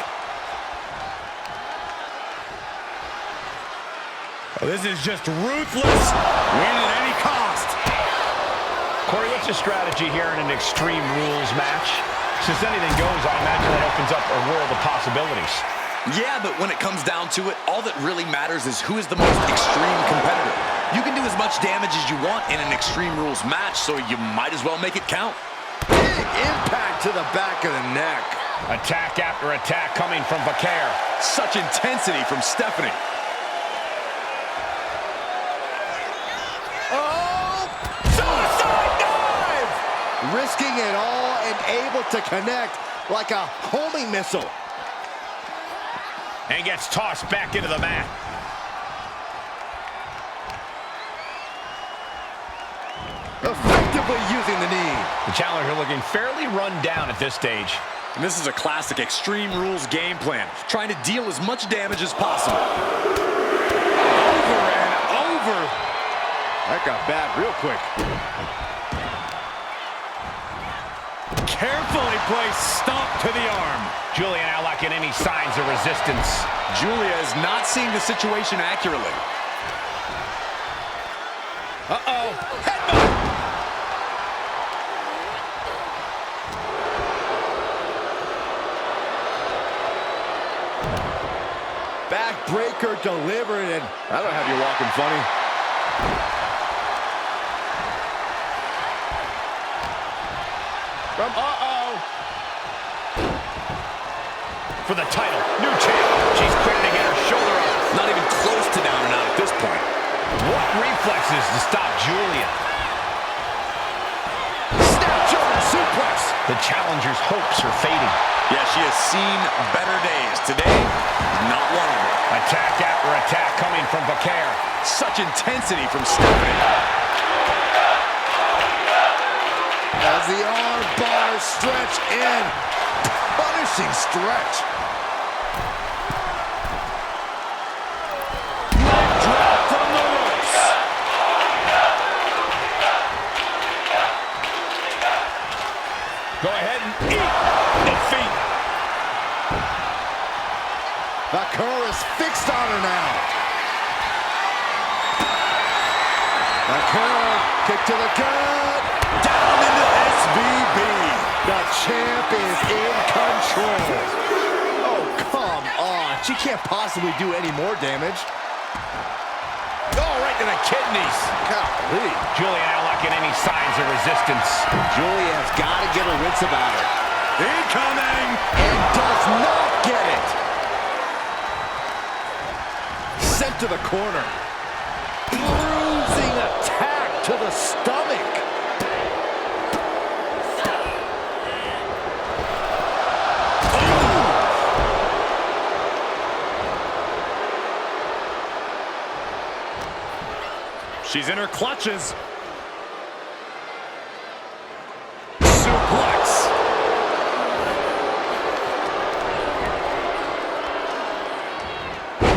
Oh, this is just ruthless. Win at any cost. Corey, what's your strategy here in an Extreme Rules match? Since anything goes, I imagine that opens up a world of possibilities. Yeah, but when it comes down to it, all that really matters is who is the most extreme competitor. You can do as much damage as you want in an Extreme Rules match, so you might as well make it count. Big impact to the back of the neck. Attack after attack coming from Valkyria. Such intensity from Stephanie. risking it all and able to connect like a homing missile. And gets tossed back into the mat. Effectively using the knee. The challenger looking fairly run down at this stage. And this is a classic Extreme Rules game plan, trying to deal as much damage as possible. Over and over. That got bad real quick. Carefully placed stomp to the arm. Julia now lacking any signs of resistance. Julia is not seeing the situation accurately. Uh-oh. Backbreaker delivered, and that'll have you walking funny. For the title, new champ. She's quick to get her shoulder up. Not even close to down and out at this point. What reflexes to stop Julia? Snap German suplex. The challenger's hopes are fading. Yeah, she has seen better days. Today, not one of them. Attack after attack coming from Bakar. Such intensity from Stephanie. As the arm bars stretch in. Punishing stretch. Leg drop from the ropes. Go ahead and eat defeat. Bakar is fixed on her now. Bakar, kick to the gut. Down into SBB. The champ is in control. Oh, come on. She can't possibly do any more damage. Oh, right to the kidneys. Golly. Julia now lacking any signs of resistance. Julia has got to get her wits about her. Incoming. And does not get it. Sent to the corner. Bruising attack to the stomach. She's in her clutches. Suplex.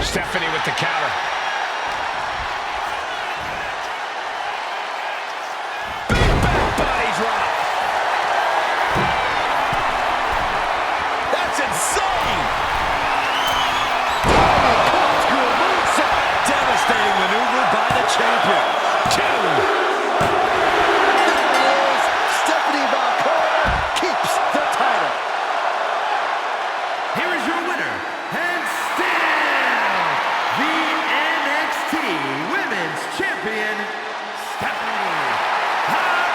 Stephanie with the counter. Big back body drop. That's insane. Devastating maneuver by the champion. Stephanie Bakar keeps the title. Here is your winner, and still the NXT Women's Champion, Stephanie Bakar.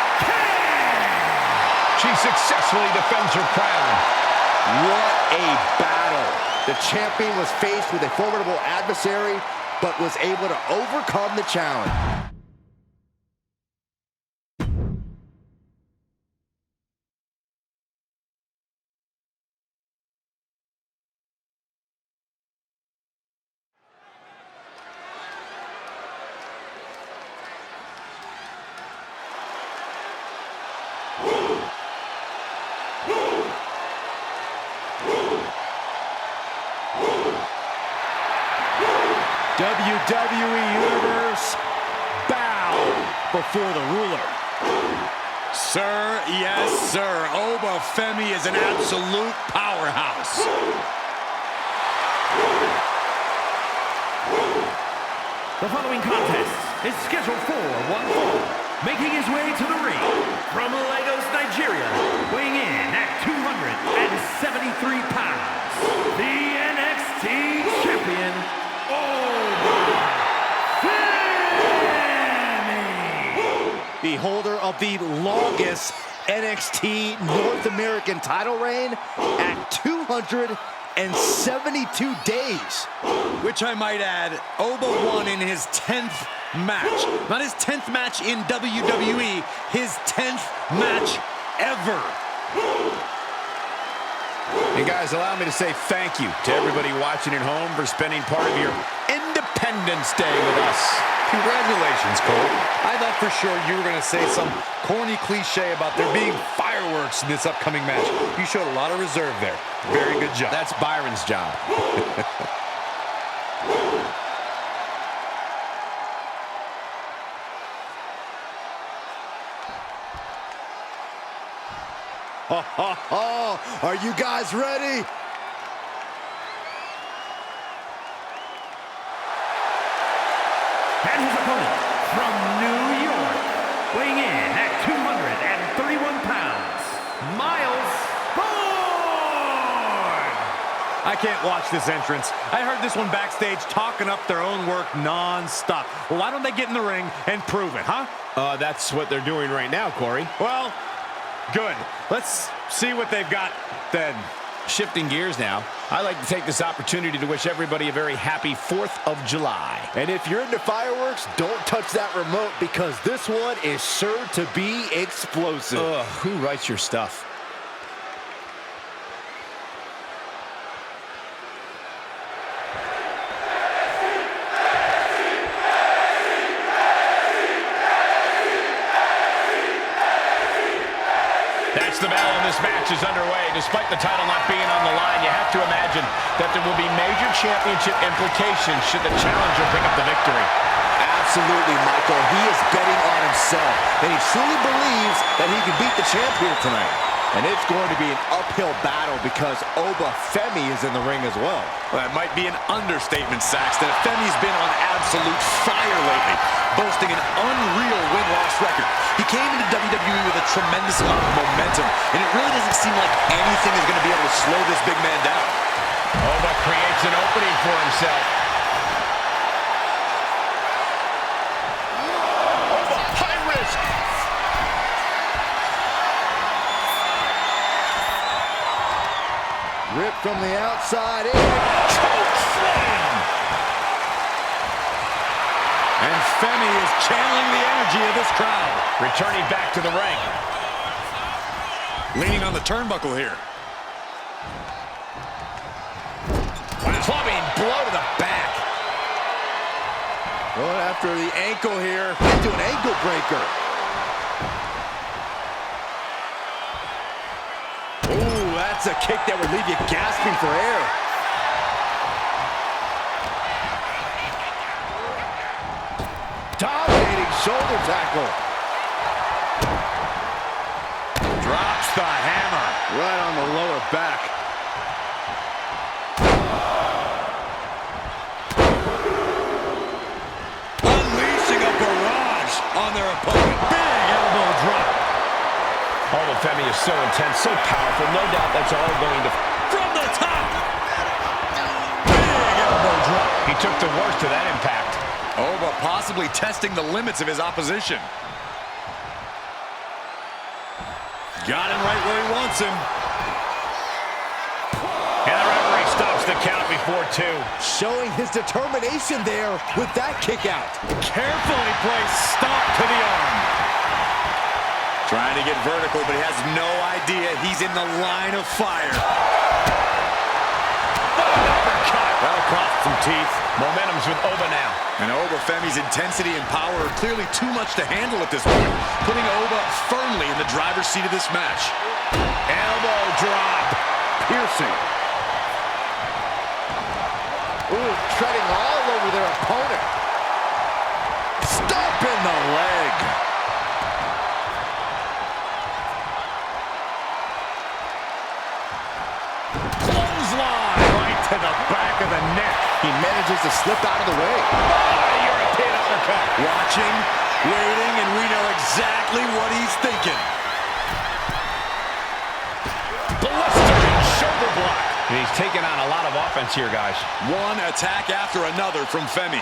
She successfully defends her crown. What a battle. The champion was faced with a formidable adversary, but was able to overcome the challenge. WWE Universe, bow before the ruler. Sir, yes, sir. Oba Femi is an absolute powerhouse. The following contest is scheduled for one fall. Making his way to the ring from Lagos, Nigeria, weighing in at 273 pounds, the NXT Champion, Oba Femi. The holder of the longest NXT North American title reign at 272 days. Which I might add, Oba won in his 10th match. Not his 10th match in WWE, his 10th match ever. And guys, allow me to say thank you to everybody watching at home for spending part of your Independence Day with us. Congratulations, Cole. I thought for sure you were going to say some corny cliche about there being fireworks in this upcoming match. You showed a lot of reserve there. Very good job. That's Byron's job. Are you guys ready? And his opponent from New York, weighing in at 231 pounds, Miles Bourne! I can't watch this entrance. I heard this one backstage talking up their own work non-stop. Well, why don't they get in the ring and prove it, huh? That's what they're doing right now, Corey. Well, good. Let's see what they've got then. Shifting gears now, I'd like to take this opportunity to wish everybody a very happy 4th of July. And if you're into fireworks, don't touch that remote because this one is sure to be explosive. Ugh, who writes your stuff? That's the bell, and this match is underway. Despite the title not being on the line, you have to imagine that there will be major championship implications should the challenger pick up the victory. Absolutely, Michael. He is betting on himself, and he truly believes that he can beat the champ here tonight. And it's going to be an uphill battle because Oba Femi is in the ring as well. Well, that might be an understatement, Saxton. Femi's been on absolute fire lately, boasting an unreal win-loss record. He came into WWE with a tremendous amount of momentum, and it really doesn't seem like anything is going to be able to slow this big man down. Oba creates an opening for himself. Oba, high risk. Rip from the outside in. Choke slam. And Femi is channeling the energy of this crowd. Returning back to the ring. Leaning on the turnbuckle here. Clubbing blow to the back. Going after the ankle here. Into an ankle breaker. Ooh, that's a kick that would leave you gasping for air. Dominating shoulder tackle. Drops the hammer. Right on the lower back. Unleashing a barrage on their opponent. Big elbow drop. Oba Femi is so intense, so powerful. No doubt that's all going to... From the top. Big elbow drop. He took the worst of that impact. Oba possibly testing the limits of his opposition. Got him right where he wants him. And the referee stops the count before 2. Showing his determination there with that kick out. Carefully placed stomp to the arm. Trying to get vertical, but he has no idea he's in the line of fire. That'll cost some teeth. Momentum's with Oba now. And Oba Femi's intensity and power are clearly too much to handle at this point, putting Oba firmly in the driver's seat of this match. Elbow drop. Piercing. Ooh, treading all over their opponent. Stomp in the leg. Clothesline right to the back of the neck. He manages to slip out of the way. European uppercut. Watching, waiting, and we know exactly what he's thinking. Blistering shoulder block. And he's taking on a lot of offense here, guys. One attack after another from Femi.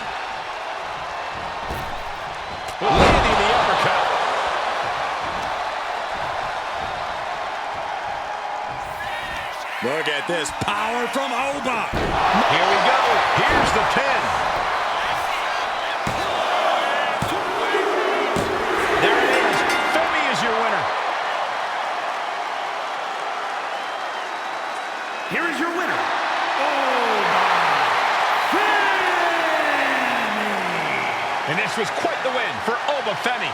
Landing the uppercut. Look at this power from Oba. Here we go. Here's the pin. There it is. Femi is your winner. And this was quite the win for Obafemi.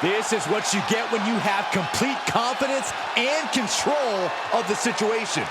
This is what you get when you have complete confidence and control of the situation.